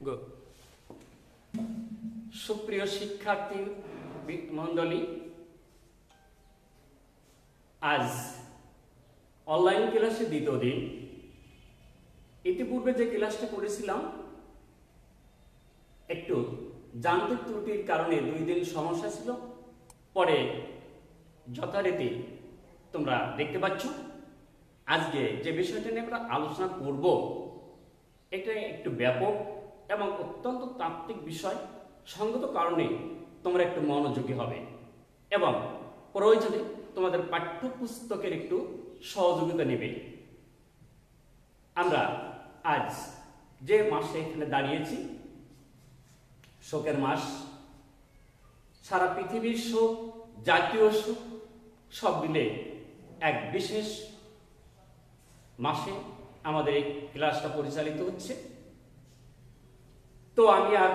গো সুপ্রিয় শিক্ষার্থী মণ্ডলী, আজ অনলাইন ক্লাসে দ্বিতীয় দিন। ইতিপূর্বে যে ক্লাসটা করেছিলাম একটু যান্ত্রিক ত্রুটির কারণে 2 দিন সমস্যা ছিল, পরে যথারীতি তোমরা দেখতে পাচ্ছ। আজকে যে বিষয়টা নিয়ে আমরা আলোচনা করব এটা একটু ব্যাপক এবং অত্যন্ত তাত্ত্বিক বিষয়। সঙ্গত কারণে তোমরা একটু মনোযোগী হবে এবং প্রয়োজনে তোমাদের পাঠ্যপুস্তকের একটু সহযোগিতা নেবে। আমরা আজ যে মাসে এখানে দাঁড়িয়েছি, শোকের মাস, সারা পৃথিবীর শোক, জাতীয় শোক সব মিলে এক বিশেষ মাসে আমাদের এই ক্লাসটা পরিচালিত হচ্ছে। তো আমি আর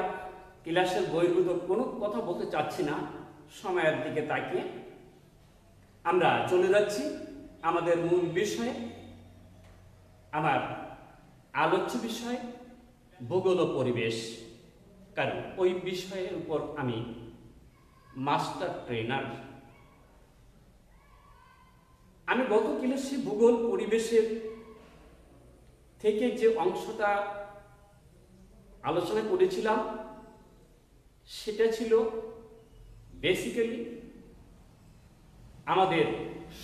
ক্লাসের বহির্ভূত কোনো কথা বলতে চাচ্ছি না, সময়ের দিকে তাকিয়ে আমরা চলে যাচ্ছি আমাদের মূল বিষয়ে। আমার আলোচ্য বিষয় ভূগোল ও পরিবেশ, কারণ ওই বিষয়ের উপর আমি মাস্টার ট্রেনার। আমি গত ক্লাসে ভূগোল পরিবেশের থেকে যে অংশটা আলোচনা করেছিলাম সেটা ছিল বেসিক্যালি আমাদের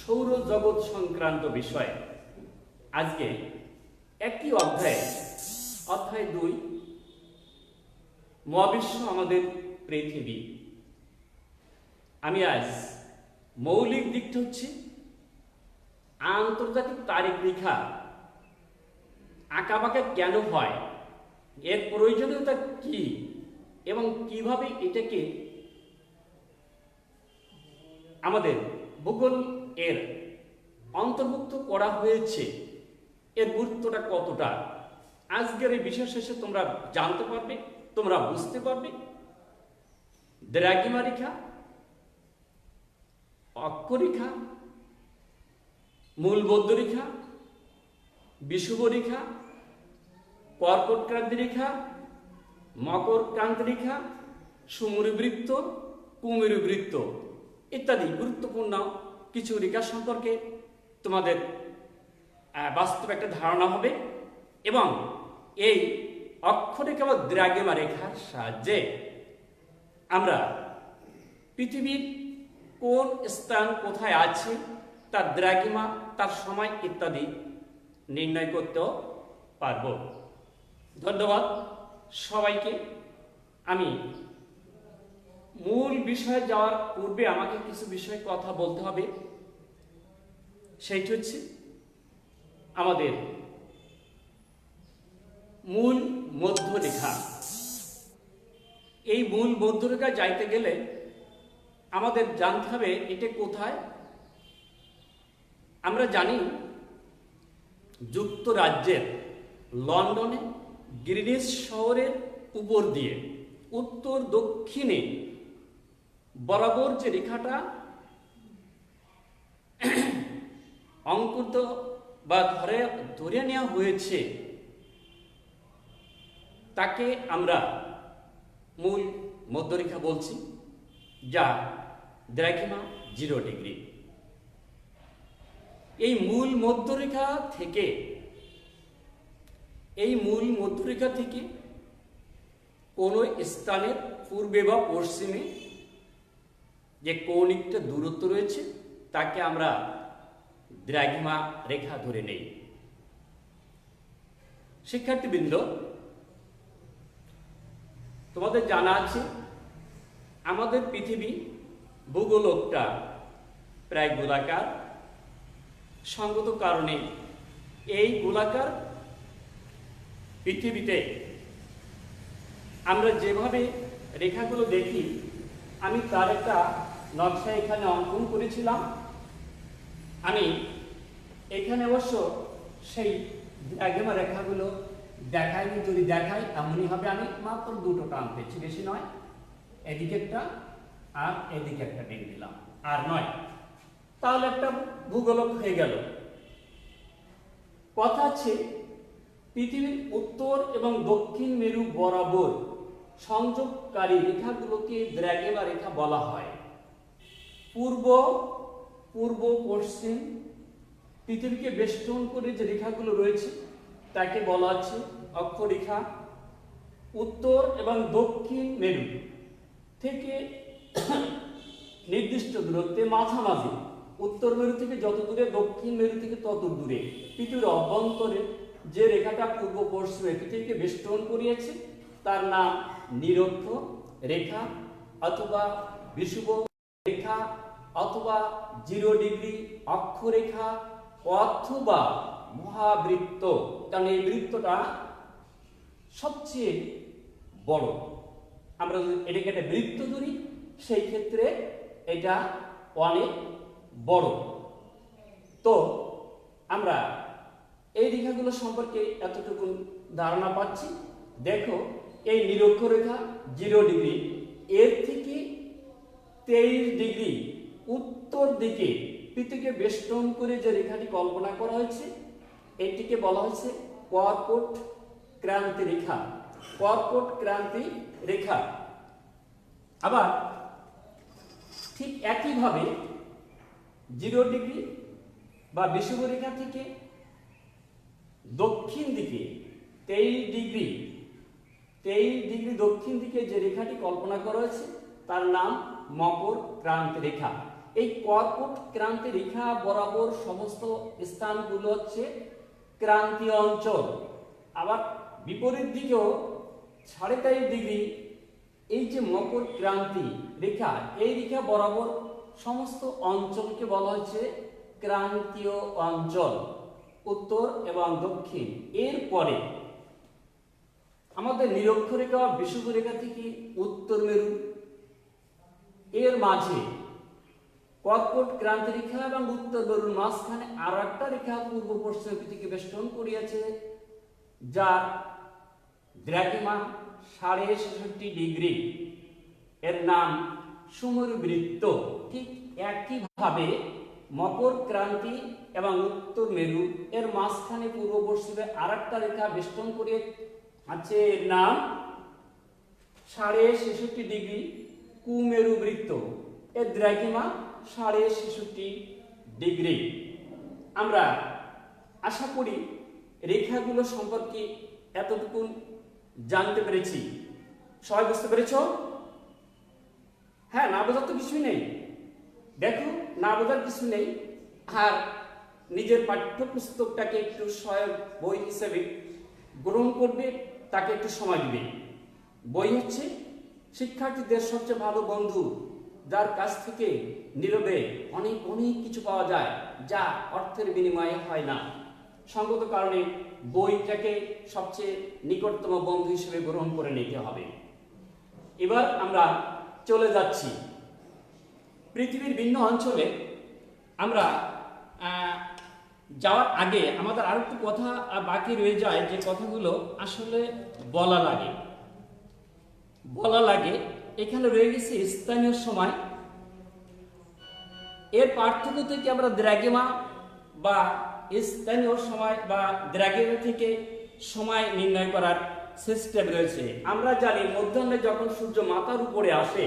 সৌরজগৎ সংক্রান্ত বিষয়। আজকে একই অধ্যায় 2, মহাবিশ্ব আমাদের পৃথিবী। আমি আজ মৌলিক দিকটা হচ্ছে আন্তর্জাতিক তারিখ রেখা আঁকাবাঁকা কেন হয়, এর প্রয়োজনীয়তা কি এবং কিভাবে এটাকে আমাদের ভূগোল এর অন্তর্ভুক্ত করা হয়েছে, এর গুরুত্বটা কতটা, আজকের এই বিষয় শেষে তোমরা জানতে পারবে, তোমরা বুঝতে পারবে। দ্রাঘিমা রেখা, অক্ষরেখা, মূল বদ্ধ রেখা, বিষুব রেখা, কর্কট ক্রান্তি রেখা, মকর ক্রান্তি রেখা, সুমেরু বৃত্ত, কুমেরু বৃত্ত ইত্যাদি গুরুত্বপূর্ণ কিছু রেখা সম্পর্কে তোমাদের বাস্তব একটা ধারণা হবে। এবং এই অক্ষরেখা বা দ্রাঘিমা রেখার সাহায্যে আমরা পৃথিবীর কোন স্থান কোথায় আছে, তার দ্রাঘিমা, তার সময় ইত্যাদি নির্ণয় করতেও পারব। ধন্যবাদ সবাইকে। আমি মূল বিষয়ে যাওয়ার পূর্বে আমাকে কিছু বিষয়ে কথা বলতে হবে। সেইটি হচ্ছে আমাদের মূল মধ্যরেখা। এই মূল মধ্যরেখা যাইতে গেলে আমাদের জানতে হবে এটা কোথায়। আমরা জানি যুক্তরাজ্যের লন্ডনে গ্রিনিচ শহরের উপর দিয়ে উত্তর দক্ষিণে বরাবর যে রেখাটা অঙ্কিত বা ধরে নেওয়া হয়েছে তাকে আমরা মূল মধ্যরেখা বলছি, যা দ্রাঘিমা 0 ডিগ্রি। এই মূল মধ্যরেখা থেকে কোন স্থানের পূর্বে বা পশ্চিমে যে কৌণিকটা দূরত্ব রয়েছে তাকে আমরা দ্রাঘিমা রেখা ধরে নেই। শিক্ষার্থীবৃন্দ, তোমাদের জানা আছে আমাদের পৃথিবী ভূগোলকটা প্রায় গোলাকার। সঙ্গত কারণে এই গোলাকার পৃথিবীতে আমরা যেভাবে রেখাগুলো দেখি, আমি তার একটা নকশা এখানে অঙ্কন করেছিলাম। আমি এখানে অবশ্য সেই দ্রাঘিমা রেখাগুলো দেখাইনি, যদি দেখাই এমনই হবে। আমি মাত্র 2টো টান পেয়েছি, বেশি নয়। এদিকে একটা আর এদিকে একটা টেনে দিলাম, আর নয়। তাহলে একটা ভূগোলক হয়ে গেল। কথা আছে পৃথিবীর উত্তর এবং দক্ষিণ মেরু বরাবর সংযোগকারী রেখাগুলোকে দ্রাঘিমা রেখা বলা হয়। পূর্ব পূর্ব পশ্চিম পৃথিবীকে বেষ্টন করে যে রেখাগুলো রয়েছে তাকে বলা হচ্ছে অক্ষরেখা। উত্তর এবং দক্ষিণ মেরু থেকে নির্দিষ্ট দূরত্বে মাঝামাঝি, উত্তর মেরু থেকে যত দূরে, দক্ষিণ মেরু থেকে তত দূরে পৃথিবীর অভ্যন্তরে যে রেখাটা পূর্ব পশ্চিমে পৃথিবীকে বেষ্টন করিয়েছে তার নাম নিরক্ষ রেখা অথবা বিষুব রেখা অথবা 0 ডিগ্রি অক্ষরেখা অথবা মহাবৃত্ত। কারণ এই বৃত্তটা সবচেয়ে বড়। আমরা যদি এটাকে একটা বৃত্ত ধরি সেই ক্ষেত্রে এটা অনেক বড়। তো আমরা এই রেখাগুলো সম্পর্কে এতটুকু ধারণা পাচ্ছি। দেখো, এই নিরক্ষরেখা 0 ডিগ্রি, এর থেকে 23 ডিগ্রি উত্তর দিকে পৃথিবীকে বেষ্টন করে যে রেখাটি কল্পনা করা হয়েছে এটিকে বলা হয়েছে কর্কট ক্রান্তি রেখা। কর্কট ক্রান্তি রেখা। আবার ঠিক একইভাবে 0 ডিগ্রি বা বিষুবরেখা থেকে দক্ষিণ দিকে 23 ডিগ্রি দক্ষিণ দিকে যে রেখাটি কল্পনা করা হয়েছে তার নাম মকর ক্রান্তি রেখা। এই কর্কট ক্রান্তি রেখা বরাবর সমস্ত স্থানগুলো হচ্ছে ক্রান্তি অঞ্চল। আবার বিপরীত দিকেও 23.5 ডিগ্রি এই যে মকর ক্রান্তি রেখা, এই রেখা বরাবর সমস্ত অঞ্চলকে বলা হচ্ছে ক্রান্তীয় অঞ্চল, উত্তর এবং দক্ষিণ। এরপরে আমাদের নিরক্ষরেখা বিষুবরেখা থেকে উত্তর মেরু, এর মাঝে কর্কট ক্রান্তি রেখা এবং উত্তর মেরুর মাঝখানে আর একটা রেখা পূর্ব পশ্চিম পৃথিবীকে বেষ্টন করিয়াছে যার দ্রাঘিমা 66.5 ডিগ্রি, এর নাম সুমেরু বৃত্ত। ঠিক একইভাবে মকর ক্রান্তি এবং উত্তর মেরু এর মাঝখানে পূর্ব পশ্চিমে আর একটা রেখা বেষ্টন করে আছে, এর নাম 66.5 ডিগ্রি কুমেরু বৃত্ত, এর দ্রাঘিমা 66.5 ডিগ্রি। আমরা আশা করি রেখাগুলো সম্পর্কে এতটুকু জানতে পেরেছি। সবাই বুঝতে পেরেছ? হ্যাঁ, না বোঝার তো কিছুই নেই। দেখো, না বোঝার কিছু নেই। আর নিজের পাঠ্যপুস্তকটাকে একটু সহায়ক বই হিসেবে গ্রহণ করবে, তাকে একটু সময় দিবে। বই হচ্ছে শিক্ষার্থীদের সবচেয়ে ভালো বন্ধু, যার কাছ থেকে নীরবে অনেক অনেক কিছু পাওয়া যায় যা অর্থের বিনিময়ে হয় না। সঙ্গত কারণে বইটাকে সবচেয়ে নিকটতম বন্ধু হিসেবে গ্রহণ করে নিতে হবে। এবার আমরা চলে যাচ্ছি পৃথিবীর ভিন্ন অঞ্চলে। আমরা যাওয়ার আগে আমাদের আরো একটু কথা বাকি রয়ে যায়, যে কথাগুলো আসলে বলা লাগে। এখানে রয়ে গেছে স্থানীয় সময়। এর পার্থক্য থেকে আমরা দ্রাঘিমা বা স্থানীয় সময় বা দ্রাঘিমা থেকে সময় নির্ণয় করার সিস্টেম রয়েছে। আমরা জানি মধ্যাহ্নে যখন সূর্য মাথার উপরে আসে,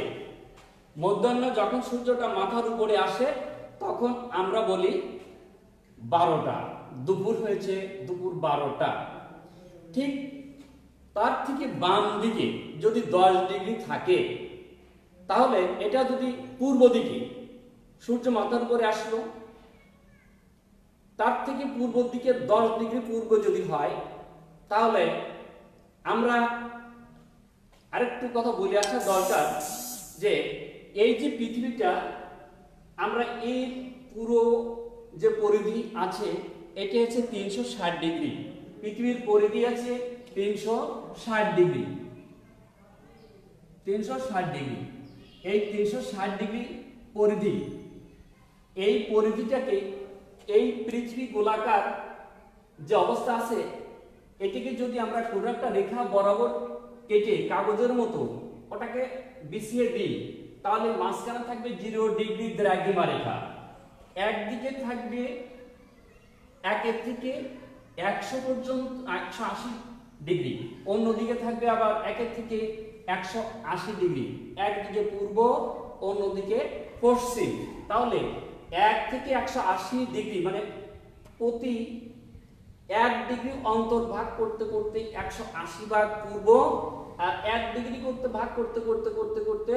যখন সূর্যটা মাথার উপরে আসে তখন আমরা বলি 12টা, দুপুর হয়েছে, দুপুর 12টা। ঠিক তার থেকে বাম দিকে যদি 10 ডিগ্রি থাকে তাহলে এটা যদি পূর্ব দিকে সূর্য মাথার উপরে আসলো, তার থেকে পূর্ব দিকে 10 ডিগ্রি পূর্ব যদি হয়, তাহলে আমরা আরেকটু কথা বলে আসা দরকার যে এই যে পৃথিবীটা, আমরা এই পুরো যে পরিধি আছে এটি হচ্ছে 360 ডিগ্রি। পৃথিবীর পরিধি আছে 360 ডিগ্রি। এই 360 ডিগ্রি পরিধি, এই পরিধিটাকে, এই পৃথিবী গোলাকার যে অবস্থা আছে এটিকে যদি আমরা কোনো একটা রেখা বরাবর কেটে কাগজের মতো ওটাকে বিছিয়ে দিই, তাহলে মাঝখানে থাকবে 0 ডিগ্রি দ্রাঘিমা রেখা। একদিকে থাকবে 1 থেকে পর্যন্ত 180 ডিগ্রি, অন্যদিকে থাকবে আবার 1 থেকে 180 ডিগ্রি, একদিকে পূর্ব অন্যদিকে পশ্চিম। তাহলে 1 থেকে 180 ডিগ্রি মানে প্রতি 1 ডিগ্রি অন্তর ভাগ করতে করতে 180 ভাগ পূর্ব, আর 1 ডিগ্রি করতে ভাগ করতে করতে করতে করতে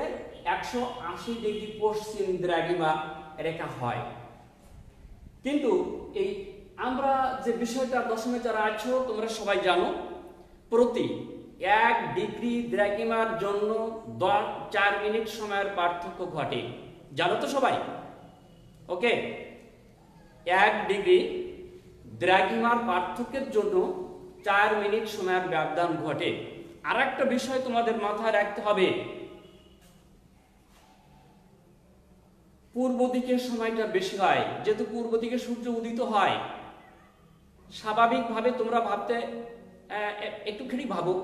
180 ডিগ্রি পশ্চিম দ্রাঘিমা রেখা হয়। কিন্তু এই আমরা যে বিষয়টা দশমে যারা আছো তোমরা সবাই জানো, প্রতি 1 ডিগ্রি দ্রাঘিমার জন্য 4 মিনিট সময়ের পার্থক্য ঘটে, জানো তো সবাই? ওকে, 1 ডিগ্রি দ্রাঘিমার পার্থক্যের জন্য 4 মিনিট সময়ের ব্যবধান ঘটে। আর একটা বিষয় তোমাদের মাথায় রাখতে হবে, পূর্ব দিকের সময়টা বেশি হয়, যেহেতু পূর্ব দিকে সূর্য উদিত হয়। স্বাভাবিকভাবে তোমরা ভাবতে একটুখানি ভাবো,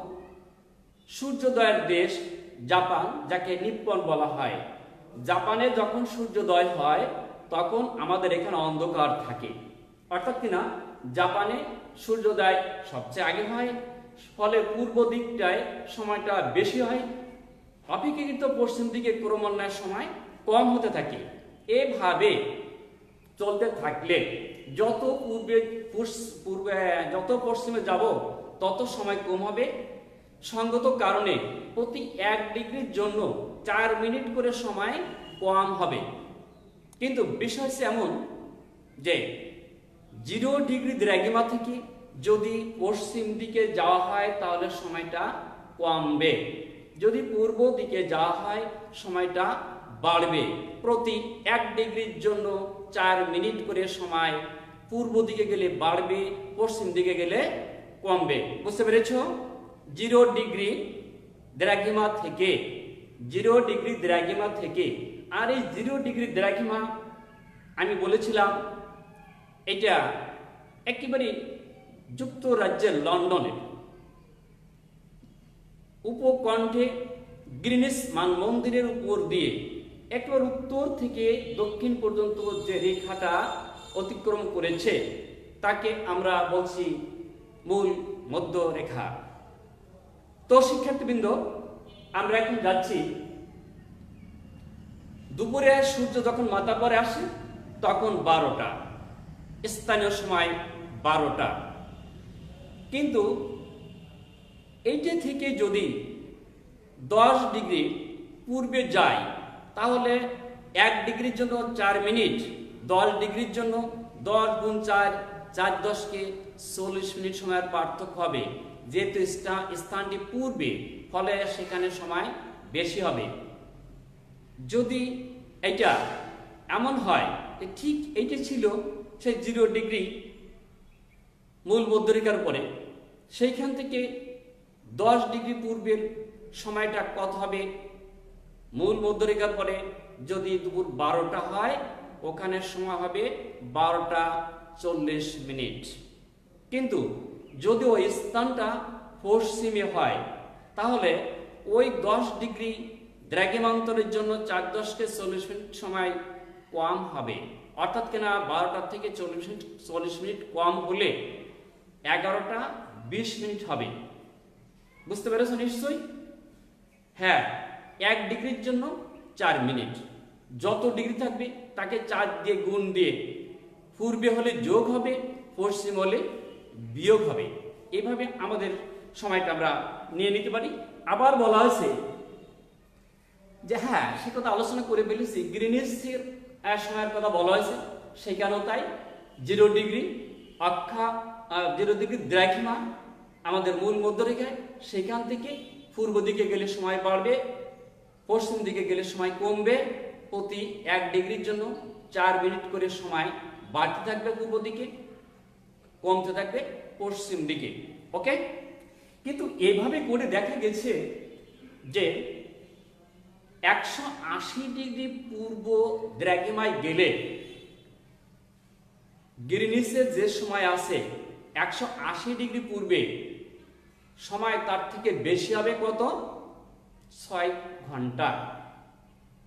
সূর্যোদয়ের দেশ জাপান, যাকে নিপ্পন বলা হয়, জাপানে যখন সূর্যোদয় হয় তখন আমাদের এখানে অন্ধকার থাকে, অর্থাৎ কিনা জাপানে সূর্যোদয় সবচেয়ে আগে হয়, ফলে পূর্ব দিকটায় সময়টা বেশি হয়, অপেক্ষাকৃত পশ্চিম দিকে ক্রমান্বয়ে সময় কম হতে থাকে। এভাবে চলতে থাকলে যত যত পশ্চিমে যাব তত সময় কম হবে। সঙ্গত কারণে প্রতি 1 ডিগ্রির জন্য 4 মিনিট করে সময় কম হবে। কিন্তু বিষয় হচ্ছে এমন যে 0 ডিগ্রি দ্রাঘিমা থেকে যদি পশ্চিম দিকে যাওয়া হয় তাহলে সময়টা কমবে, যদি পূর্ব দিকে যাওয়া হয় সময়টা বাড়বে। প্রতি 1 ডিগ্রির জন্য 4 মিনিট করে সময় পূর্ব দিকে গেলে বাড়বে, পশ্চিম দিকে গেলে কমবে। বুঝতে পেরেছো? 0 ডিগ্রি দ্রাঘিমা থেকে, 0 ডিগ্রি দ্রাঘিমা থেকে, আর এই 0 ডিগ্রি দ্রাঘিমা আমি বলেছিলাম এটা একেবারে যুক্তরাজ্যের লন্ডনের উপকণ্ঠে গ্রিনিচ মানমন্দিরের উপর দিয়ে একেবারে উত্তর থেকে দক্ষিণ পর্যন্ত যে রেখাটা অতিক্রম করেছে তাকে আমরা বলছি মূল মধ্য রেখা। তো শিক্ষার্থীবৃন্দ, আমরা এখন যাচ্ছি, দুপুরে সূর্য যখন মাথা পরে আসে তখন 12টা, স্থানীয় সময় 12টা। কিন্তু এইটা থেকে যদি 10 ডিগ্রি পূর্বে যায় তাহলে 1 ডিগ্রির জন্য 4 মিনিট, 10 ডিগ্রির জন্য 10 গুণ 4, 4 10কে 40 মিনিট সময়ের পার্থক্য হবে। যেহেতু স্থানটি পূর্বে, ফলে সেখানে সময় বেশি হবে। যদি এটা এমন হয় ঠিক এইটা ছিল সেই 0 ডিগ্রি মূল মধ্যরেখার পরে, সেইখান থেকে 10 ডিগ্রি পূর্বের সময়টা কত হবে? মূল মধ্যরেখার পরে যদি দুপুর 12টা হয় ওখানে সময় হবে 12টা 40 মিনিট। কিন্তু যদি ওই স্থানটা পশ্চিমে হয় তাহলে ওই 10 ডিগ্রি দ্রাঘিমান্তরের জন্য 4 10কে 40 মিনিট সময় কম হবে, অর্থাৎ কিনা 12টা থেকে 40 মিনিট কম হলে 11টা 20 মিনিট হবে। বুঝতে পেরেছো নিশ্চয়ই? হ্যাঁ, 1 ডিগ্রির জন্য 4 মিনিট, যত ডিগ্রি থাকবে তাকে 4 দিয়ে গুণ দিয়ে পূর্বে হলে যোগ হবে, পশ্চিম হলে বিয়োগ হবে। এভাবে আমাদের সময়টা আমরা নিয়ে নিতে পারি। আবার বলা হয়েছে যে হ্যাঁ, সে কথা আলোচনা করে ফেলেছি, গ্রিনিচের সময়ের কথা বলা হয়েছে, সেখানেও তাই 0 ডিগ্রি 0 ডিগ্রি দ্রাঘিমা আমাদের মূল মধ্যরেখায়, সেখান থেকে পূর্ব দিকে গেলে সময় বাড়বে, পশ্চিম দিকে গেলে সময় কমবে। প্রতি 1 ডিগ্রির জন্য 4 মিনিট করে সময় বাড়তে থাকবে পূর্ব দিকে, কমতে থাকবে পশ্চিম দিকে। ওকে, কিন্তু এভাবে করে দেখা গেছে যে 180 ডিগ্রি পূর্ব দ্রাঘিমায় গেলে গ্রিনিচের যে সময় আছে 180 ডিগ্রি পূর্বে সময় তার থেকে বেশি হবে কত? 6 ঘন্টা।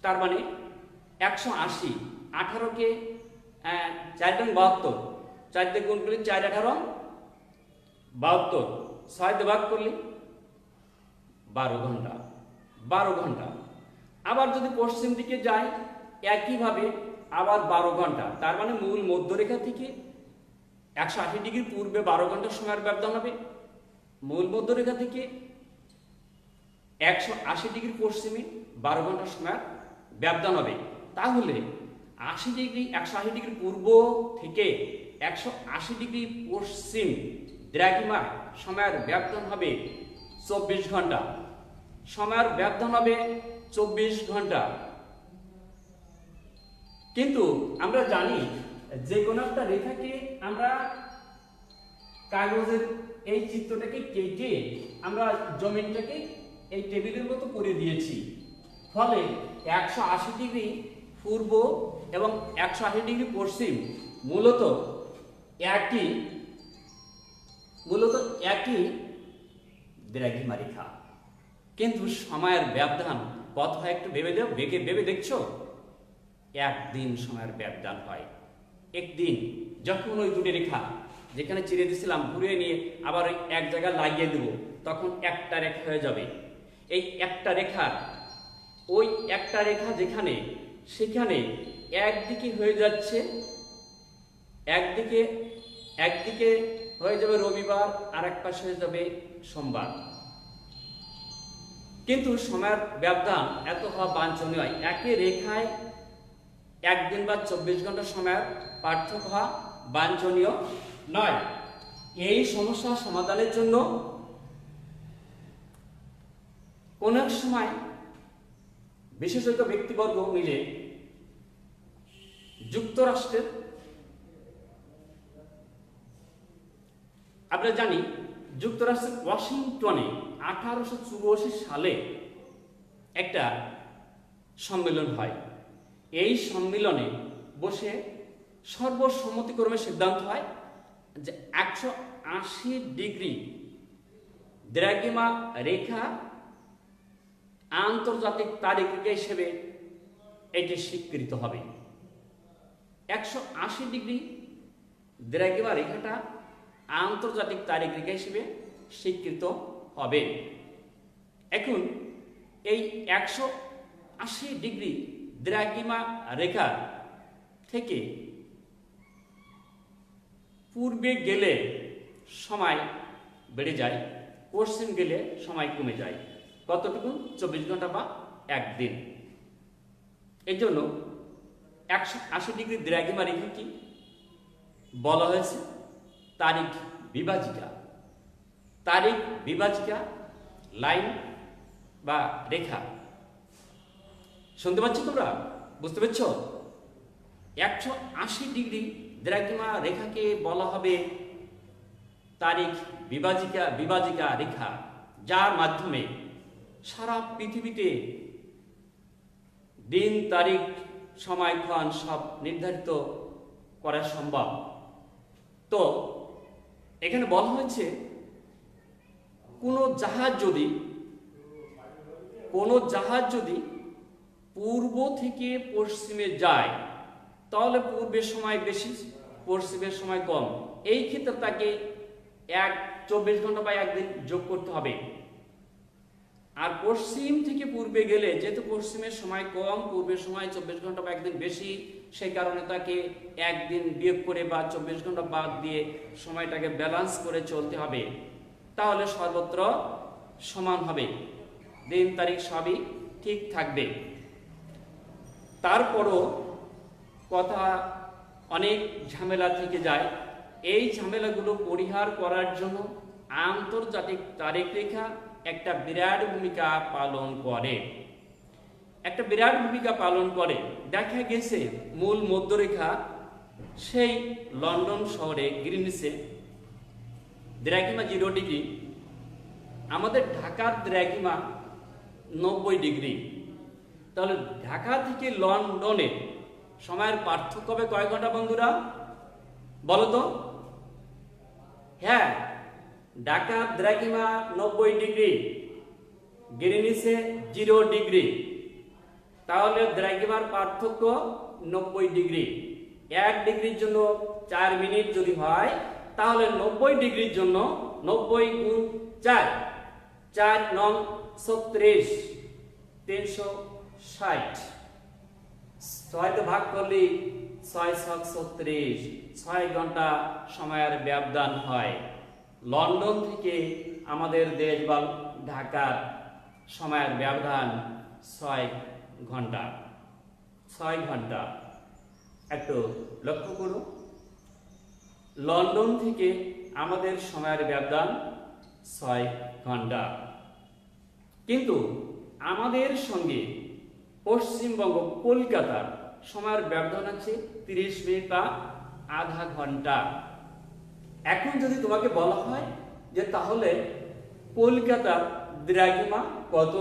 তার মানে 180, 18কে 4 গুণ 72, 4 দিয়ে গুণ করলে 4 18 72 6 দিয়ে ভাগ করলে 12 ঘন্টা। 12 ঘন্টা। আবার যদি পশ্চিম দিকে যায় একইভাবে আবার 12 ঘন্টা, তার মানে মূল মধ্যরেখা থেকে 180 ডিগ্রি পূর্বে 12 ঘন্টা সময়ের ব্যবধান হবে, মূল মধ্যরেখা থেকে 180 ডিগ্রি পশ্চিমে 12 ঘন্টা সময়ের ব্যবধান হবে। তাহলে 80 ডিগ্রি 180 ডিগ্রি পূর্ব থেকে 180 ডিগ্রি পশ্চিম দ্রাঘিমা সময়ের ব্যবধান হবে 24 ঘন্টা। সময়ের ব্যবধান হবে 24 ঘন্টা। কিন্তু আমরা জানি যে কোনো একটা রেখাকে আমরা কাগজের এই চিত্রটাকে কেটে আমরা জমিনটাকে এই টেবিলের মতো করে দিয়েছি, ফলে 180 ডিগ্রি পূর্ব এবং 180 ডিগ্রি পশ্চিম মূলত একই দ্রাঘিমা রেখা, কিন্তু সময়ের ব্যবধান কত হয় একটু ভেবে দেখছো? একদিন সময়ের ব্যবধান হয়। একদিন যখন ওই দুটি রেখা যেখানে চিরে দিয়েছিলাম ঘুরিয়ে নিয়ে আবার ওই এক জায়গায় লাগিয়ে দেব, তখন একটা রেখা হয়ে যাবে। এই একটা রেখা যেখানে সেখানে একদিকে হয়ে যাচ্ছে, একদিকে হয়ে যাবে রবিবার, আর এক পাশে হয়ে যাবে সোমবার। কিন্তু সময়ের ব্যবধান এত হওয়া বাঞ্ছনীয় নয়। একই রেখায় একদিন বা 24 ঘন্টা সময়ের পার্থক্য হওয়া বাঞ্ছনীয় নয়। এই সমস্যা সমাধানের জন্য কোন এক সময় বিশেষজ্ঞ ব্যক্তিবর্গ মিলে যুক্তরাষ্ট্রের, আমরা জানি যুক্তরাষ্ট্রের ওয়াশিংটনে 1884 সালে একটা সম্মেলন হয়। এই সম্মেলনে বসে সর্বসম্মতিক্রমে সিদ্ধান্ত হয় যে 180 ডিগ্রি দ্রাঘিমা রেখা আন্তর্জাতিক তারিখ রেখা হিসেবে এটি স্বীকৃত হবে। 180 ডিগ্রি দ্রাঘিমা রেখাটা আন্তর্জাতিক তারিখ রেখা হিসেবে স্বীকৃত হবে। এখন এই 180 ডিগ্রি দ্রাঘিমা রেখা থেকে পূর্বে গেলে সময় বেড়ে যায়, পশ্চিম গেলে সময় কমে যায়। কতটুকু? 24 ঘন্টা বা একদিন। এই জন্য 180 ডিগ্রি দ্রাঘিমা রেখা কি বলা হয়েছে? তারিখ বিভাজিকা লাইন বা রেখা। শুনতে পাচ্ছ তোমরা? বুঝতে পারছ? 180 ডিগ্রি দ্রাঘিমা রেখাকে বলা হবে তারিখ বিভাজিকা রেখা, যার মাধ্যমে সারা পৃথিবীতে দিন, তারিখ, সময়ক্ষণ সব নির্ধারিত করা সম্ভব। তো এখানে বলা হয়েছে কোনো জাহাজ যদি পূর্ব থেকে পশ্চিমে যায় তাহলে পূর্বের সময় বেশি, পশ্চিমের সময় কম। এই ক্ষেত্রে তাকে 24 ঘন্টা বা একদিন যোগ করতে হবে। আর পশ্চিম থেকে পূর্বে গেলে যেহেতু পশ্চিমের সময় কম, পূর্বের সময় 24 ঘন্টা বা একদিন বেশি, সেই কারণে তাকে একদিন বিয়োগ করে বা 24 ঘন্টা বাদ দিয়ে সময়টাকে ব্যালেন্স করে চলতে হবে। তাহলে সর্বত্র সমান হবে, দিন তারিখ সবই ঠিক থাকবে। তারপরও কথা অনেক ঝামেলা থেকে যায়। এই ঝামেলাগুলো পরিহার করার জন্য আন্তর্জাতিক তারিখ রেখা একটা বিরাট ভূমিকা পালন করে। দেখা গেছে মূল মধ্যরেখা সেই লন্ডন শহরে গ্রিনিচে দ্রাঘিমা 0 ডিগ্রি, আমাদের ঢাকার দ্রাঘিমা 90 ডিগ্রি। তাহলে ঢাকা থেকে লন্ডনে সময়ের পার্থক্য হবে কয় ঘন্টা বন্ধুরা? বলো তো। হ্যাঁ, ঢাকার দ্রাঘিমা 90 ডিগ্রি, গ্রিনিচে 0 ডিগ্রি। তাহলে দ্রাঘিমার পার্থক্য 90 ডিগ্রি। 1 ডিগ্রির জন্য 4 মিনিট যদি হয় তাহলে 90 ডিগ্রির জন্য 90 গুণ 4, 4 নং 36, 360। 6 তে ভাগ করলে 6 ছক 36, 6 ঘন্টা সময়ের ব্যবধান হয়। লন্ডন থেকে আমাদের দেশ বা ঢাকার সময়ের ব্যবধান 6 ঘন্টা। 6 ঘন্টা। একটু লক্ষ্য করো, লন্ডন থেকে আমাদের সময়ের ব্যবধান 6 ঘন্টা। কিন্তু আমাদের সঙ্গে পশ্চিমবঙ্গ কলকাতার সময়ের ব্যবধান আছে 30 মিনিট বা আধা ঘন্টা। এখন যদি তোমাকে বলা হয় যে তাহলে কলকাতার দ্রাঘিমা কত,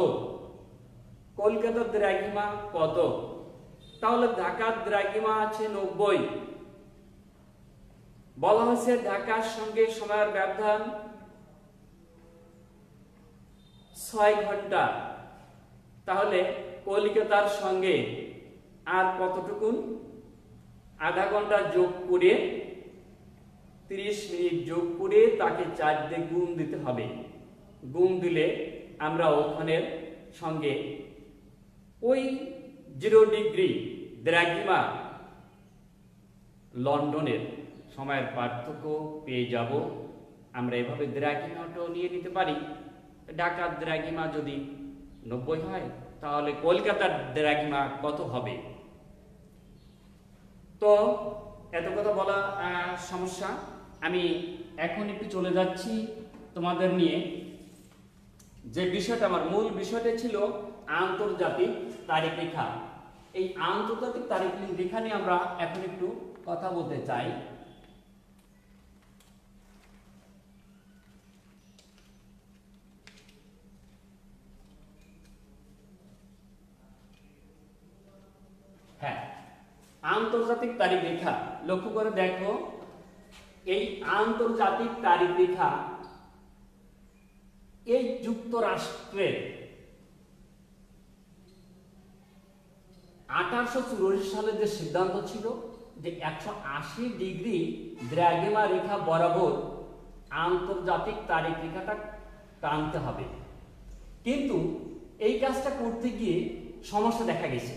কলকাতার দ্রাঘিমা কত, তাহলে ঢাকার দ্রাঘিমা আছে 90। বলা হয়েছে ঢাকার সঙ্গে সময়ের ব্যবধান 6 ঘন্টা। তাহলে কলকাতার সঙ্গে আর কতটুকুন, আধা ঘন্টা যোগ করে 30 মিনিট যোগ করে তাকে 4 দিয়ে গুণ দিতে হবে। গুণ দিলে আমরা ওখানের সঙ্গে ওই 0 ডিগ্রি দ্রাঘিমা লন্ডনের সময়ের পার্থক্য পেয়ে যাব। আমরা এভাবে দ্রাঘিমাটাও নিয়ে নিতে পারি। ঢাকার দ্রাঘিমা যদি 90 হয় তাহলে কলকাতার দ্রাঘিমা কত হবে। তো এত কথা বলা সমস্যা। আমি এখন একটু চলে যাচ্ছি তোমাদের নিয়ে যে বিষয়টা, আমার মূল বিষয়টা ছিল আন্তর্জাতিক তারিখ রেখা। এই আন্তর্জাতিক তারিখ রেখা নিয়ে আমরা এখন একটু কথা বলতে চাই। হ্যাঁ, আন্তর্জাতিক তারিখ রেখা লক্ষ্য করে দেখো, এই আন্তর্জাতিক তারিখ রেখা এই যুক্তরাষ্ট্রের 1884 সালে যে সিদ্ধান্ত ছিল যে 180 ডিগ্রি দ্রাঘিমা রেখা বরাবর আন্তর্জাতিক তারিখ রেখাটা টানতে হবে। কিন্তু এই কাজটা করতে গিয়ে সমস্যা দেখা গেছে।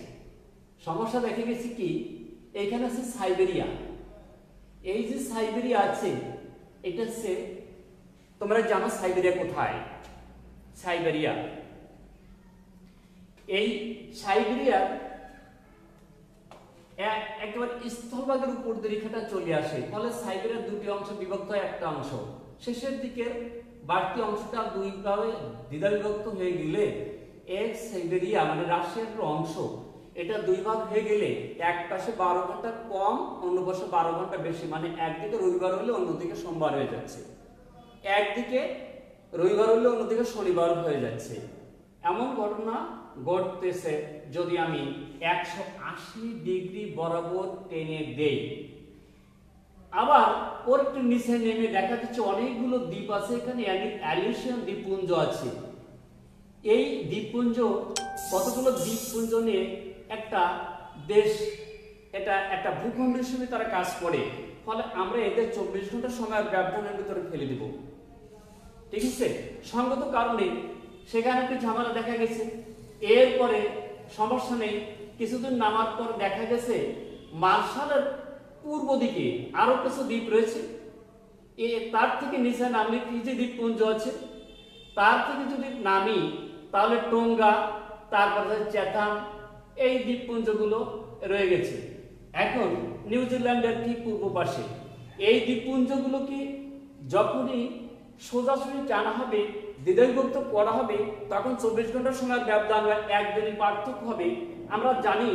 সমস্যা দেখা গেছে কি, এইখানে আছে সাইবেরিয়া। এই যে সাইবেরিয়া আছে, এটা হচ্ছে, তোমরা জানো সাইবেরিয়া কোথায়? সাইবেরিয়া, এই সাইবেরিয়ার একেবারে স্থলভাগের উপর দিয়ে রেখাটা চলে আসে। ফলে সাইবেরিয়ার দুটি অংশ বিভক্ত হয়, একটা অংশ শেষের দিকে বাড়তি অংশটা দুই ভাবে দ্বিধা বিভক্ত হয়ে গেলে এক সাইবেরিয়া মানে রাশিয়ার অংশ, এটা দুই ভাগ হয়ে গেলে এক পাশে 12 ঘন্টা কম, অন্য পাশে 12 ঘন্টা বেশি। মানে একদিকে রবিবার হলে অন্যদিকে সোমবার হয়ে যাচ্ছে, একদিকে রবিবার হলে অন্যদিকে শনিবার হয়ে যাচ্ছে। এমন ঘটনা ঘটতেছে যদি আমি 180 ডিগ্রি বরাবর টেনে দেই। আবার ওর একটু নিচে নেমে দেখা যাচ্ছে অনেকগুলো দ্বীপ আছে, এখানে অ্যালিউশিয়ান দ্বীপপুঞ্জ আছে। এই দ্বীপপুঞ্জ, কতগুলো দ্বীপপুঞ্জ নিয়ে একটা দেশ, এটা একটা ভূখণ্ড হিসেবে তারা কাজ করে। ফলে আমরা এদের 24 ঘন্টা সময়ের ব্যবধানের ভিতরে ফেলে দেব। ঠিক আছে, সঙ্গত কারণে সেখানে একটু ঝামেলা দেখা গেছে। এরপরে সমস্যা নেই, কিছুদিন নামার পর দেখা গেছে মার্শালের পূর্ব দিকে আরো কিছু দ্বীপ রয়েছে। তার থেকে নিচে নামলে ফিজি দ্বীপপুঞ্জ আছে, তার থেকে যদি নামি তাহলে টোঙ্গা, তারপরে চ্যাথাম, এই দ্বীপপুঞ্জগুলো রয়ে গেছে। এখন নিউজিল্যান্ডের ঠিক পূর্ব পাশে এই দ্বীপপুঞ্জগুলোকে যখনই সোজাসুজি টানা হবে, দ্বিধাবিভক্ত করা হবে, তখন 24 ঘন্টার সময়ের ব্যবধান হয়, একদিনের পার্থক্য হবে। আমরা জানি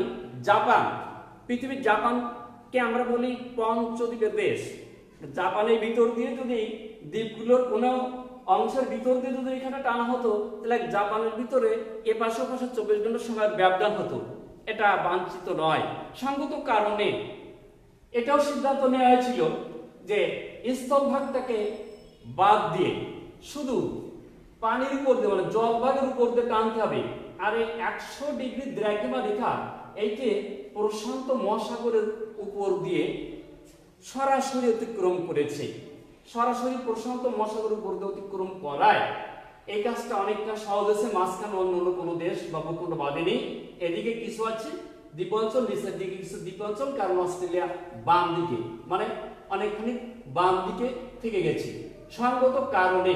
জাপান, পৃথিবীর জাপানকে আমরা বলি পঞ্চদ্বীপের দেশ। জাপানের ভিতর দিয়ে যদি দ্বীপগুলোর কোনো অংশের ভিতর দিয়ে যদি এখানে টানা হতো, তাহলে জাপানের ভিতরে এ পাশে ওপাশে 24 ঘন্টার সময়ের ব্যবধান হতো। এটা বাঞ্ছিত নয়। সঙ্গত কারণে এটাও সিদ্ধান্ত নেওয়া হয়েছিল যে স্থলভাগটাকে বাদ দিয়ে শুধু পানির উপর দিয়ে মানে জলভাগের উপর দিয়ে টানতে হবে। আর এই 100 ডিগ্রি দ্রাঘিমা রেখা এইকে প্রশান্ত মহাসাগরের উপর দিয়ে সরাসরি অতিক্রম করেছে। সরাসরি প্রশান্ত মহাসাগরের উপর দিয়ে অতিক্রম করায় এই কাজটা অনেকটা সহজ হয়েছে। মাঝখানে অন্য কোনো দেশ বা ভূখণ্ড বাঁধেনি। এদিকে কিছু আছে দ্বীপাঞ্চল, নিচের দিকে কিছু দ্বীপাঞ্চল, কারণ অস্ট্রেলিয়া বাম দিকে, মানে অনেকখানি বাম দিকে থেকে গেছে। সঙ্গত কারণে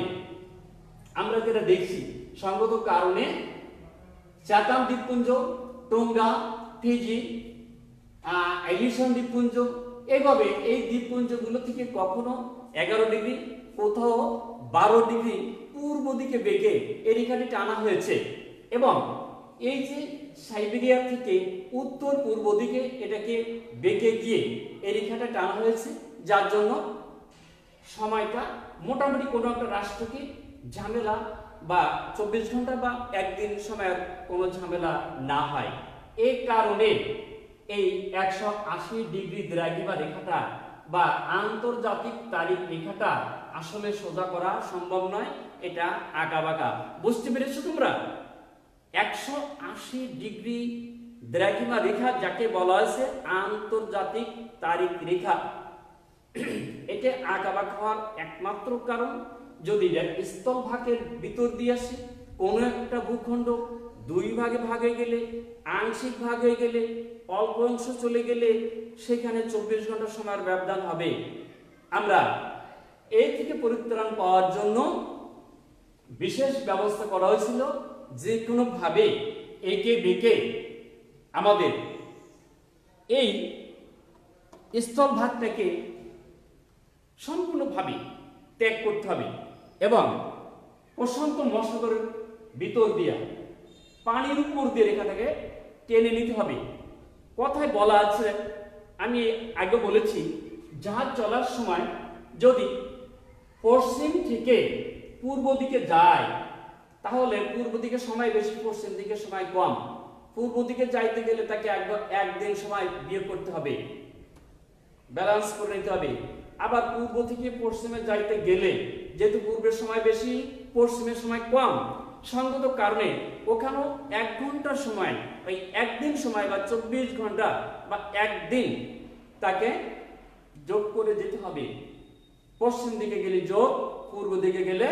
আমরা যেটা দেখছি, সঙ্গত কারণে চাতাম দ্বীপপুঞ্জ, টোঙ্গা, ফিজি, এলিশন দ্বীপপুঞ্জ, এইভাবে এই দ্বীপপুঞ্জগুলো থেকে কখনো 11 ডিগ্রি, কোথাও 12 ডিগ্রি পূর্ব দিকে বেঁকে এই রেখাটি টানা হয়েছে। এবং এই যে সাইবেরিয়া থেকে উত্তর পূর্ব দিকে এটাকে বেঁকে গিয়ে এই রেখাটা টানা হয়েছে, যার জন্য সময়টা মোটামুটি কোনো একটা রাষ্ট্রকে ঝামেলা বা 24 ঘন্টা বা একদিন সময়ের কোনো ঝামেলা না হয়। এই কারণে এই 180 ডিগ্রি দ্রাঘিমা রেখাটা বা আন্তর্জাতিক তারিখ রেখাটা আসলে সোজা করা সম্ভব নয়, এটা আঁকাবাঁকা। বুঝতে পেরেছো তোমরা? 180 ডিগ্রি দ্রাঘিমা রেখা যাকে বলা হয়েছে আন্তর্জাতিক তারিখ রেখা, এটা আঁকাবাঁকা হওয়ার একমাত্র কারণ যদি স্থলভাগের ভিতর দিয়ে আসে, কোনো একটা ভূখণ্ড দুই ভাগে ভাগ হয়ে গেলে, আংশিক ভাগ হয়ে গেলে, অল্প অংশ চলে গেলে সেখানে 24 ঘন্টা সময়ের ব্যবধান হবে। আমরা এই থেকে পরিত্রাণ পাওয়ার জন্য বিশেষ ব্যবস্থা করা হয়েছিল, যে কোনো ভাবে একে বেঁকে আমাদের এই স্থলভাগটাকে সম্পূর্ণভাবে ত্যাগ করতে হবে এবং প্রশান্ত মহাসাগরের ভিতর দিয়ে পানির উপর দিয়ে রেখাটাকে টেনে নিতে হবে। কথায় বলা আছে, আমি আগে বলেছি, জাহাজ চলার সময় যদি পশ্চিম থেকে পূর্ব দিকে যায় তাহলে পূর্ব দিকে সময় বেশি, পশ্চিম দিকে সময় কম। পূর্ব দিকে যাইতে গেলে তাকে একদিন সময় বিয়োগ করতে হবে, ব্যালেন্স করে নিতে হবে। আবার পূর্ব থেকে পশ্চিমে যাইতে গেলে যেহেতু পূর্বের সময় বেশি, পশ্চিমের সময় কম, সঙ্গত কারণে ওখানেও 1 ঘন্টার সময়, ওই একদিন সময় বা 24 ঘন্টা বা একদিন তাকে যোগ করে যেতে হবে। পশ্চিম দিকে গেলে যোগ, পূর্ব দিকে গেলে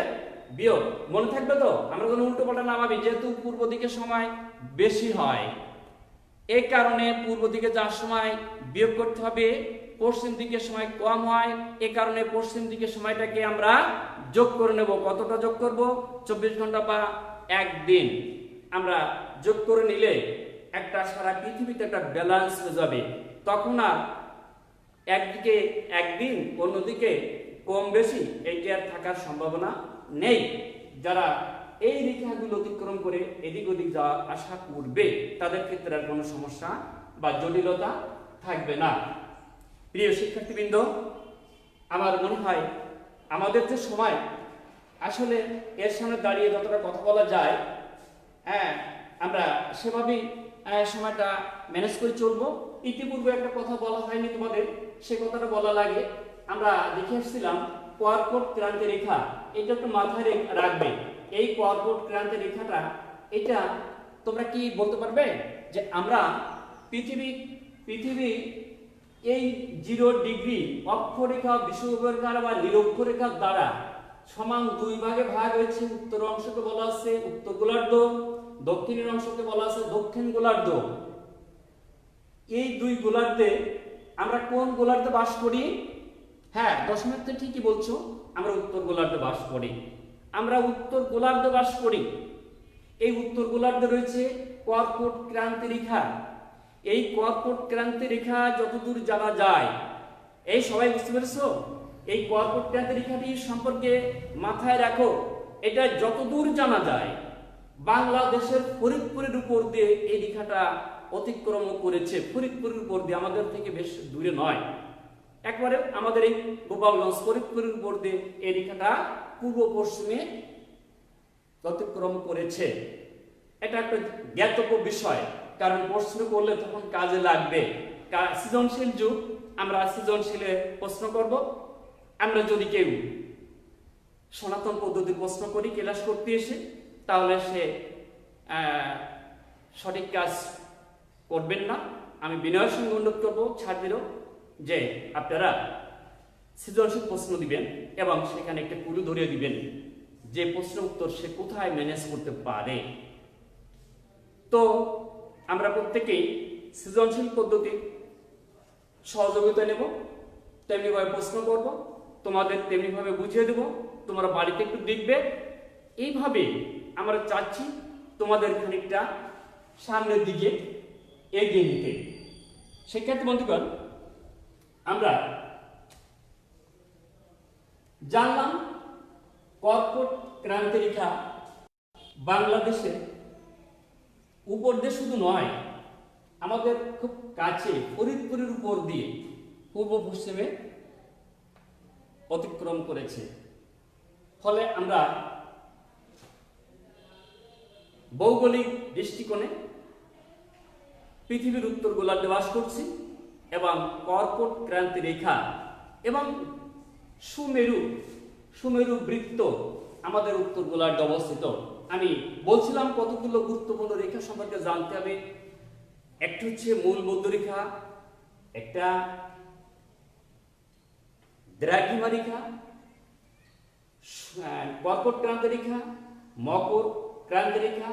বিয়োগ। মনে থাকবে তো? আমরা কোনো উল্টো পাল্টা না ভাবি, যেহেতু পূর্ব দিকে সময় বেশি হয় এই কারণে পূর্ব দিকে যাওয়ার সময় বিয়োগ করতে হবে, পশ্চিম দিকে সময় কম হয় এই কারণে পশ্চিম দিকে সময়টাকে আমরা যোগ করে নেব। কতটা যোগ করব? 24 ঘন্টা বা একদিন আমরা যোগ করে নিলে একটা সারা পৃথিবীতে একটা ব্যালেন্স হয়ে যাবে। তখন আর একদিকে একদিন অন্যদিকে কম বেশি এইটি আর থাকার সম্ভাবনা নেই। যারা এই রেখাগুলো অতিক্রম করে এদিক ওদিক যাওয়া আসা করবে তাদের ক্ষেত্রে আর কোনো সমস্যা বা জটিলতা থাকবে না। প্রিয় শিক্ষার্থীবৃন্দ, আমার মনে হয় আমাদের যে সময় আসলে এর সামনে দাঁড়িয়ে যতটা কথা বলা যায়, আমরা সেভাবেই সময়টা ম্যানেজ করে চলবো। ইতিপূর্বে একটা কথা বলা হয়নি তোমাদের, সে কথাটা বলা লাগে। আমরা দেখে আসছিলাম কর্কট ক্রান্তি রেখা, এটা একটু মাথায় রাখবে। এই কর্কট ক্রান্তি রেখাটা, এটা তোমরা কি বলতে পারবে যে আমরা পৃথিবী এই 0 ডিগ্রি অক্ষরেখা, বিষুবরেখা বা নিরক্ষরেখার দ্বারা সমান 2 ভাগে ভাগ হয়েছে। উত্তর অংশকে বলা আছে উত্তর গোলার্ধ, দক্ষিণের অংশকে বলা আছে দক্ষিণ গোলার্ধ। এই 2 গোলার্ধে আমরা কোন গোলার্ধে বাস করি? হ্যাঁ, দশমিকতে ঠিকই বলছো, আমরা উত্তর গোলার্ধে বাস করি। আমরা উত্তর গোলার্ধে বাস করি। এই উত্তর গোলার্ধে রয়েছে কর্কট ক্রান্তি রেখা। এই কর্কট ক্রান্তি রেখা যতদূর জানা যায়, এই সবাই বুঝতে পেরেছো? এই কর্কট ক্রান্তি রেখাটি সম্পর্কে মাথায় রাখো, এটা যতদূর জানা যায় বাংলাদেশের ফরিদপুরের উপর দিয়ে এই রেখাটা অতিক্রম করেছে। ফরিদপুরের উপর দিয়ে, আমাদের থেকে বেশ দূরে নয়, একবারে আমাদের এই গোপালগঞ্জ ফরিদপুরের উপর দিয়ে এই রেখাটা পূর্ব পশ্চিমে অতিক্রম করেছে। এটা একটা জ্ঞাতব্য বিষয়, কারণ প্রশ্ন করলে তখন কাজে লাগবে। সৃজনশীল যুগ, আমরা সৃজনশীলে প্রশ্ন করব। আমরা যদি কেউ সনাতন পদ্ধতির প্রশ্ন করি ক্লাস করতে এসে, তাহলে সে সঠিক কাজ করবেন না। আমি বিনয়ের সঙ্গে অনুরোধ করবো ছাত্রীদেরও যে আপনারা সৃজনশীল প্রশ্ন দিবেন এবং সেখানে একটা ক্লু ধরিয়ে দিবেন যে প্রশ্ন উত্তর সে কোথায় ম্যানেজ করতে পারে। তো আমরা প্রত্যেকেই সৃজনশীল পদ্ধতির সহযোগিতা নেব, তেমনিভাবে প্রশ্ন করব, তোমাদের তেমনিভাবে বুঝিয়ে দেব, তোমরা বাড়িতে একটু দেখবে। এইভাবে আমরা চাচ্ছি তোমাদের খানিকটা সামনের দিকে এগিয়ে নিতে। শিক্ষার্থী বন্ধুগণ, আমরা জানলাম কর্কট ক্রান্তি রেখা বাংলাদেশে উপর দিয়ে শুধু নয়, আমাদের খুব কাছে ফরিদপুরের উপর দিয়ে পূর্ব পশ্চিমে অতিক্রম করেছে। ফলে আমরা ভৌগোলিক দৃষ্টিকোণে পৃথিবীর উত্তর গোলার্ধে বাস করছি এবং কর্কট ক্রান্তি রেখা এবং সুমেরু বৃত্ত আমাদের উত্তর গোলার্ধে অবস্থিত। আমি বলছিলাম কতগুলো গুরুত্বপূর্ণ রেখা সম্পর্কে জানতে হবে। একটা হচ্ছে মূল মধ্যরেখা, একটা দ্রাঘিমা রেখা, কর্কট ক্রান্তি রেখা, মকর ক্রান্তি রেখা,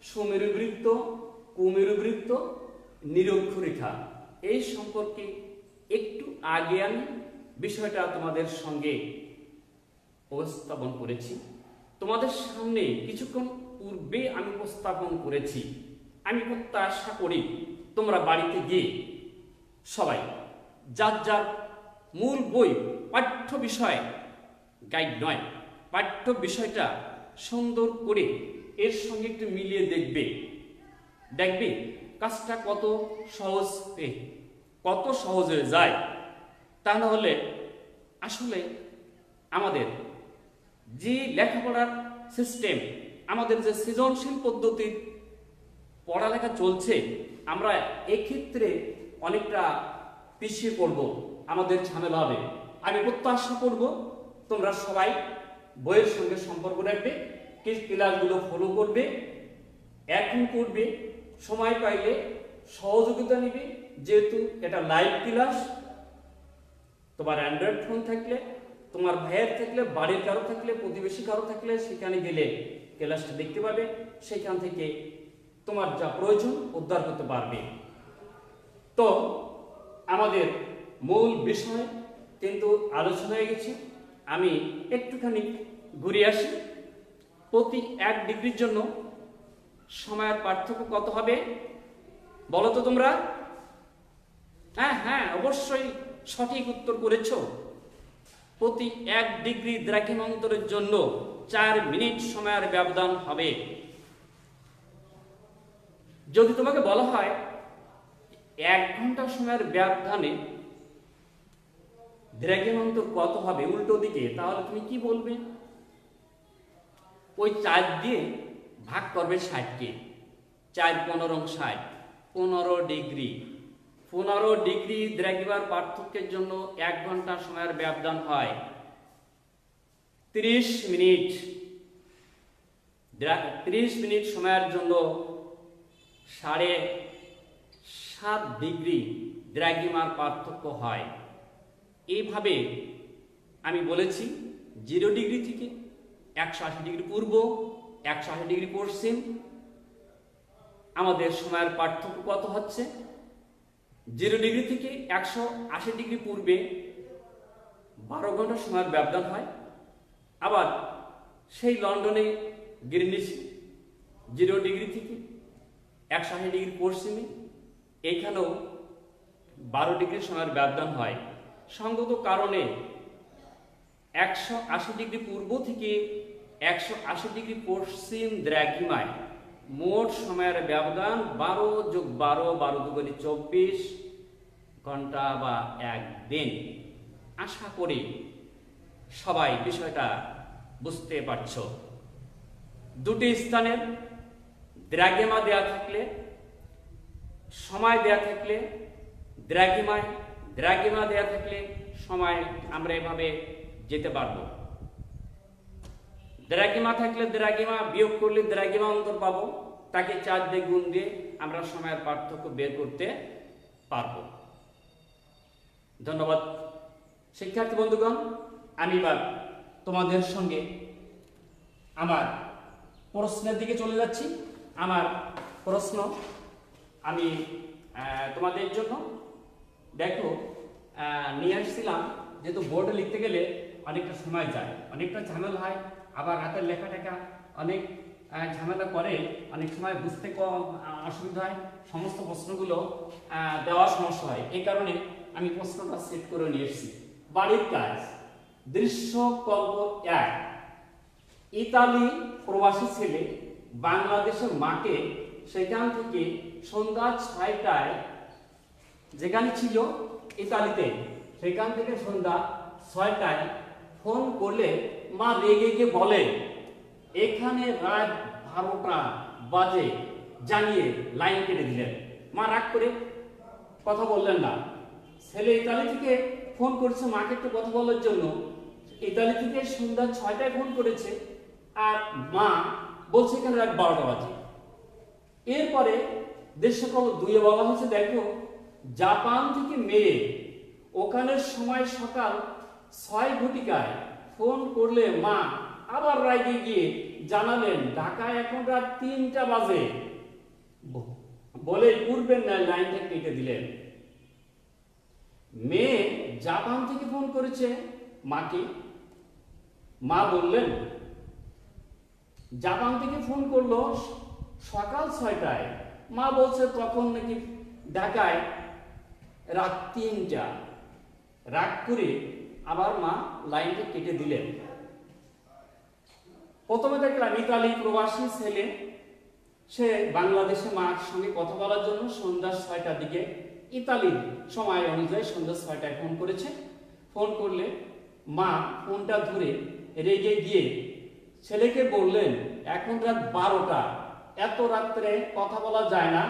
সুমেরু বৃত্ত, কুমেরু বৃত্ত, নিরক্ষরেখা। এই সম্পর্কে একটু আগে আমি বিষয়টা তোমাদের সঙ্গে উপস্থাপন করেছি। তোমাদের সামনে কিছুক্ষণ পূর্বে আমি উপস্থাপন করেছি। আমি প্রত্যাশা করি তোমরা বাড়িতে গিয়ে সবাই যার যার মূল বই, পাঠ্য বিষয়, গাইড নয়, পাঠ্য বিষয়টা সুন্দর করে এর সঙ্গে একটু মিলিয়ে দেখবে কাজটা কত সহজ হয়ে যায়। তা না হলে আসলে আমাদের যে লেখাপড়ার সিস্টেম, আমাদের যে সৃজনশীল পদ্ধতির পড়ালেখা চলছে, আমরা এক্ষেত্রে অনেকটা পিছিয়ে পড়ব, আমাদের ঝামেলা হবে। আমি প্রত্যাশা করব তোমরা সবাই বইয়ের সঙ্গে সম্পর্ক রাখবে, ক্লাসগুলো ফলো করবে, এখন করবে, সময় পাইলে সহযোগিতা নিবে। যেহেতু এটা লাইভ ক্লাস, তোমার অ্যান্ড্রয়েড ফোন থাকলে, তোমার ভাইয়ের থাকলে, বাড়ির কারো থাকলে, প্রতিবেশী কারো থাকলে সেখানে গেলে ক্লাসটা দেখতে পাবে, সেখান থেকে তোমার যা প্রয়োজন উদ্ধার করতে পারবে। তো আমাদের মূল বিষয় কিন্তু আলোচনা হয়ে গেছে। আমি একটুখানি ঘুরে আসি। প্রতি 1 ডিগ্রির জন্য সময়ের পার্থক্য কত হবে বলো তো তোমরা? হ্যাঁ, অবশ্যই সঠিক উত্তর করেছ। প্রতি 1 ডিগ্রি দ্রাঘিমান্তরের জন্য 4 মিনিট সময়ের ব্যবধান হবে। যদি তোমাকে বলা হয় 1 ঘন্টা সময়ের ব্যবধানে দ্রাঘিমান্তর কত হবে উল্টো দিকে, তাহলে তুমি কি বলবে? ওই 4 দিয়ে ভাগ করবে 60কে, 4 15 60, 15 ডিগ্রি। 15 ডিগ্রি দ্রাঘিমার পার্থক্যের জন্য 1 ঘন্টা সময়ের ব্যবধান হয় 30 মিনিট। 30 মিনিট সময়ের জন্য 7.5 ডিগ্রি দ্রাঘিমার পার্থক্য হয়। এইভাবে আমি বলেছি 0 ডিগ্রি থেকে 180 ডিগ্রি পূর্ব, 180 ডিগ্রি পশ্চিম আমাদের সময়ের পার্থক্য কত হচ্ছে। 0 ডিগ্রি থেকে 180 ডিগ্রি পূর্বে 12 ঘন্টা সময়ের ব্যবধান হয়। আবার সেই লন্ডনে গ্রিনিচ 0 ডিগ্রি থেকে 180 ডিগ্রি পশ্চিমে, এইখানেও 12 ডিগ্রি সময়ের ব্যবধান হয়। সঙ্গত কারণে 180 ডিগ্রি পূর্ব থেকে 180 ডিগ্রি পশ্চিম দ্রাঘিমায় মোট সময়ের ব্যবধান 12 যোগ 12, 12 দুগুণে 24 ঘন্টা বা 1 দিন। আশা করি সবাই বিষয়টা বুঝতে পারছো। দুটি স্থানের দ্রাঘিমা দেয়া থাকলে, সময় দেয়া থাকলে, দ্রাঘিমা দেয়া থাকলে সময় আমরা এভাবে যেতে পারবো। দ্রাঘিমা থাকলে দ্রাঘিমা বিয়োগ করলে দ্রাঘিমা অন্তর পাবো, তাকে 4 দিয়ে গুণ দিয়ে আমরা সময়ের পার্থক্য বের করতে পারবো। ধন্যবাদ শিক্ষার্থী বন্ধুগণ, আমি এবার তোমাদের সঙ্গে আমার প্রশ্নের দিকে চলে যাচ্ছি। আমার প্রশ্ন আমি তোমাদের জন্য দেখো নিয়ে আসছিলাম। যেহেতু বোর্ডে লিখতে গেলে অনেকটা সময় যায়, অনেকটা ঝামেলা হয়, আবার হাতের লেখাটাকা অনেক ঝামেলা করে, অনেক সময় বুঝতে কম অসুবিধা হয়, সমস্ত প্রশ্নগুলো দেওয়ার সমস্যা হয়। এই কারণে আমি প্রশ্নটা সেট করে নিয়ে এসেছি। বাড়ির কাজ দৃশ্যকল্প 1। ইতালি প্রবাসী ছেলে বাংলাদেশের মাকে সেখান থেকে সন্ধ্যা 6টায়, যেখানে ছিল ইতালিতে, সেখান থেকে সন্ধ্যা 6টায় ফোন করলে মা রেগে গিয়ে বলে এখানে রাত 12টা বাজে, জানিয়ে লাইন কেটে দিলেন। মা রাগ করে কথা বললেন না। ছেলে ইতালি থেকে ফোন করেছে মাকে একটু কথা বলার জন্য। ইতালি থেকে সন্ধ্যা 6টায় ফোন করেছে, আর মা বলছে এখানে রাত 12টা বাজে। এরপরে দৃশ্যকল্প 2-এ বলা হয়েছে, দেখো জাপান থেকে মেয়ে, ওখানের সময় সকাল 6 ঘটিকায় ফোন করলে মা আবার রাগে গিয়ে জানালেন ঢাকায় এখন রাত 3টা বাজে, বলে পূর্বের ন্যায় লাইনটা কেটে দিলেন। মেয়ে জাপান থেকে ফোন করেছে মাকে, মা বললেন জাপান থেকে ফোন করলো সকাল 6টায়, মা বলছে তখন নাকি ঢাকায় রাত 3টা। রাগ করে আবার মা লাইনটা কেটে দিলেন। প্রথমে দেখলাম ইতালি প্রবাসী ছেলে, সে বাংলাদেশে মার সঙ্গে কথা বলার জন্য সন্ধ্যা 6টার দিকে ইতালির সময় অনুযায়ী সন্ধ্যা 6টায় ফোন করেছে। ফোন করলে মা ফোনটা ধরে রেগে গিয়ে ছেলেকে বললেন এখন রাত 12টা, এত রাত্রে কথা বলা যায় না,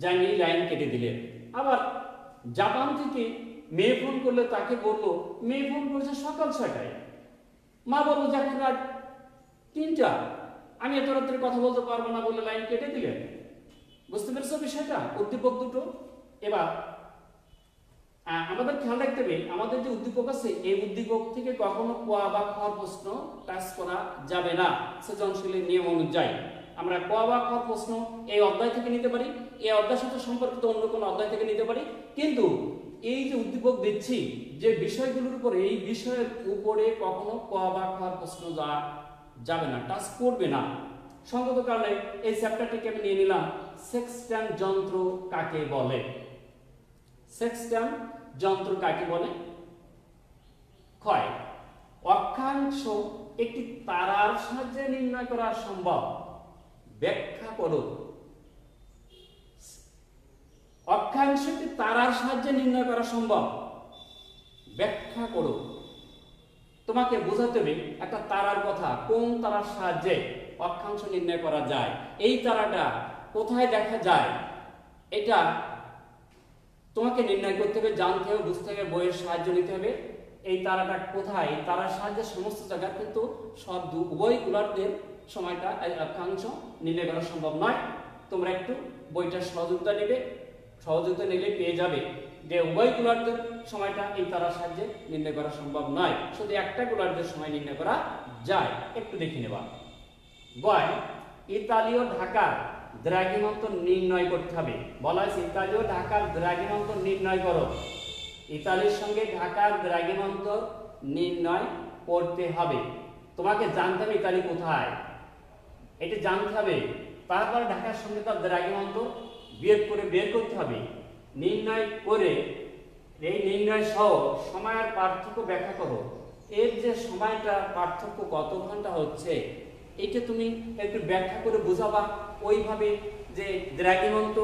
জানিয়ে লাইন কেটে দিলেন। আবার জাপান থেকে মেয়ে ফোন করলে তাকে বললো মেয়ে ফোন করেছে সকাল 6টায়, মা বললো যে এখন রাত 3টা, আমি এত রাত্রে কথা বলতে পারবো না বলে লাইন কেটে দিলেন। বুঝতে পেরেছো বিষয়টা? উদ্দীপক দুটো। এবার আমাদের খেয়াল রাখতে হবে, আমাদের যে উদ্দীপক আছে এই উদ্দীপক থেকে কখনো ক বা খ প্রশ্ন টাচ করা যাবে না সৃজনশীলের নিয়ম অনুযায়ী। আমরা ক বা খ প্রশ্ন এই অধ্যায় থেকে নিতে পারি, এই অধ্যায়ের সাথে সম্পর্কিত অন্য কোনো অধ্যায় থেকে নিতে পারি, কিন্তু এই যে উদ্দীপক দিচ্ছি যে বিষয়গুলোর উপরে, এই বিষয়ের উপরে কখনো ক বা খ প্রশ্ন যাবে না, টাচ করবে না। সঙ্গত কারণে এই চ্যাপ্টারটিকে আমি নিয়ে নিলাম সেক্সট্যান্ট যন্ত্র কাকে বলে। সেক্সট্যান্ট যন্ত্র কাকে বলে? ক্ষয় অক্ষাংশ একটি তারার সাহায্যে নির্ণয় করা সম্ভব, ব্যাখ্যা করো। অক্ষাংশ একটি তারার সাহায্যে নির্ণয় করা সম্ভব, ব্যাখ্যা করো। তোমাকে বোঝাতে হবে একটা তারার কথা, কোন তারার সাহায্যে অক্ষাংশ নির্ণয় করা যায়, এই তারাটা কোথায় দেখা যায়, এটা তোমাকে নির্ণয় করতে হবে, জানতে হবে, বুঝতে হবে, বইয়ের সাহায্য নিতে হবে। এই তারাটা কোথায়, তারার সাহায্যে সমস্ত জায়গায় কিন্তু সব উভয় কুলারদের সময়টা অক্ষাংশ নির্ণয় করা সম্ভব নয়। তোমরা একটু বইটার সহযোগিতা নেবে, সহযোগিতা নিলে পেয়ে যাবে যে উভয় কুলারদের সময়টা এই তারার সাহায্যে নির্ণয় করা সম্ভব নয়, শুধু একটা কুলারদের সময় নির্ণয় করা যায়। একটু দেখে নেবা। গয় ইতালীয় ঢাকার দ্রাঘিমান্ত নির্ণয় করতে হবে। বলা হয়েছে ইতালীয় ঢাকার দ্রাঘিমান্ত নির্ণয় করো। ইতালির সঙ্গে ঢাকার দ্রাঘিমান্ত নির্ণয় করতে হবে। তোমাকে জানতে হবে ইতালি কোথায়, এটি জানতে হবে। তারপরে ঢাকার সঙ্গে তার দ্রাঘিমান্ত বিয়োগ করে বের করতে হবে। নির্ণয় করে এই নির্ণয় সহ সময়ের পার্থক্য ব্যাখ্যা করো। এর যে সময়টা পার্থক্য কত ঘন্টা হচ্ছে, এটা তুমি একটু ব্যাখ্যা করে বোঝাবা। ওইভাবে যে দ্রাঘিমান্ত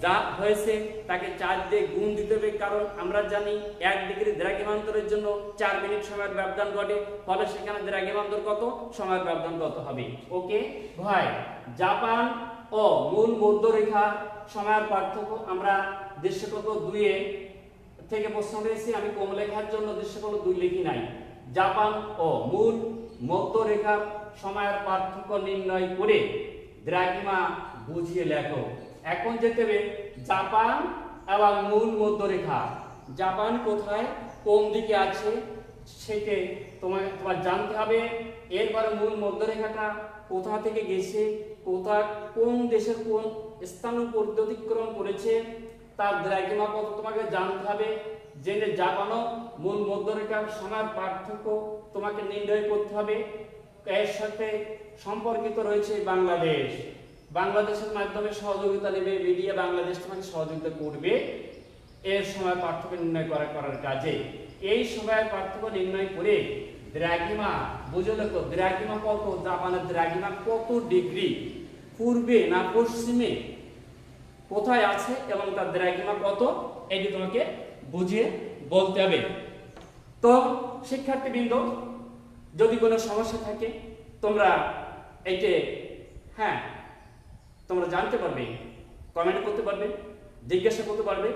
যা হয়েছে তাকে 4 দিয়ে গুণ দিতে হবে, কারণ আমরা জানি 1 ডিগ্রি দ্রাঘিমান্তরের জন্য 4 মিনিট সময়ের ব্যবধান ঘটে, ফলে সেখানে দ্রাঘিমান্তর কত, সময়ের ব্যবধান কত হবে। ওকে ভাই, জাপান ও মূল মধ্যরেখা সময়ের পার্থক্য আমরা দৃশ্যকল্প 2 থেকে প্রশ্ন পেয়েছি। আমি কম লেখার জন্য দৃশ্যকল্প 2 লিখি নাই। জাপান ও মূল মধ্যরেখার সময়ের পার্থক্য নির্ণয় করে দ্রাঘিমা বুঝিয়ে লেখো। এখন যেতে হবে জাপান এবং মূল মধ্যরেখা। জাপান কোথায় কোন দিকে আছে সেটা তোমার জানতে হবে। এরপরে মূল মধ্যরেখাটা কোথা থেকে গেছে, কোন দেশের কোন স্থান উপর অতিক্রম করেছে তার দ্রাঘিমা কত তোমাকে জানতে হবে। জেনে জানো মূল মধ্যরেখার সময়ের পার্থক্য তোমাকে নির্ণয় করতে হবে। এর সাথে সম্পর্কিত রয়েছে বাংলাদেশ। বাংলাদেশের মাধ্যমে সহযোগিতা নেবে মিডিয়া, বাংলাদেশ তোমাকে সহযোগিতা করবে এর সময় পার্থক্য নির্ণয় করার কাজে। এই সময়ের পার্থক্য নির্ণয় করে দ্রাঘিমা বুঝে লেখো, দ্রাঘিমা কত, জাপানের দ্রাঘিমা কত ডিগ্রি পূর্বে না পশ্চিমে কোথায় আছে এবং তার দ্রাঘিমা কত, এটি তোমাকে বুঝিয়ে বলতে হবে। তো শিক্ষার্থীবৃন্দ, যদি কোনো সমস্যা থাকে তোমরা এইটে তোমরা জানতে পারবে, কমেন্ট করতে পারবে, জিজ্ঞাসা করতে পারবে,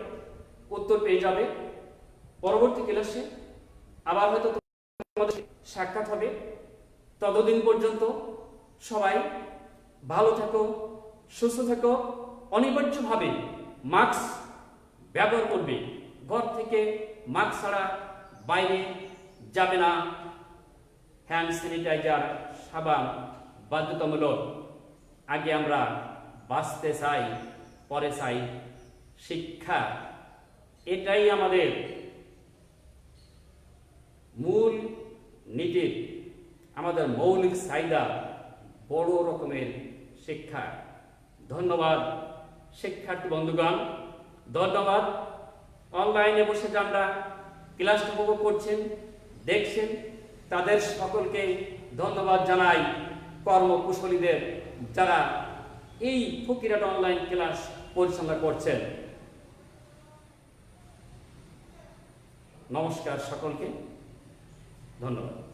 উত্তর পেয়ে যাবে। পরবর্তী ক্লাসে আবার হয়তো তোমাদের সাক্ষাৎ হবে। ততদিন পর্যন্ত সবাই ভালো থাকো, সুস্থ থাকো। অনিবার্যভাবে মাস্ক ব্যবহার করবে, ঘর থেকে মাস্ক ছাড়া বাইরে যাবে না। হ্যান্ড স্যানিটাইজার, সাবান বাধ্যতামূলক। আগে আমরা বাঁচতে চাই, পরে চাই শিক্ষা। এটাই আমাদের মূল নীতির, আমাদের মৌলিক চাহিদা বড় রকমের শিক্ষা। ধন্যবাদ শিক্ষার্থী বন্ধুগণ, ধন্যবাদ। অনলাইনে বসে আমরা ক্লাসটা উপভোগ করছেন, দেখছেন, তাদের সকলকে ধন্যবাদ জানাই। কর্মকুশলীদের যারা এই ফকিরহাট অনলাইন ক্লাস পরিচালনা করছেন, নমস্কার সকলকে, ধন্যবাদ।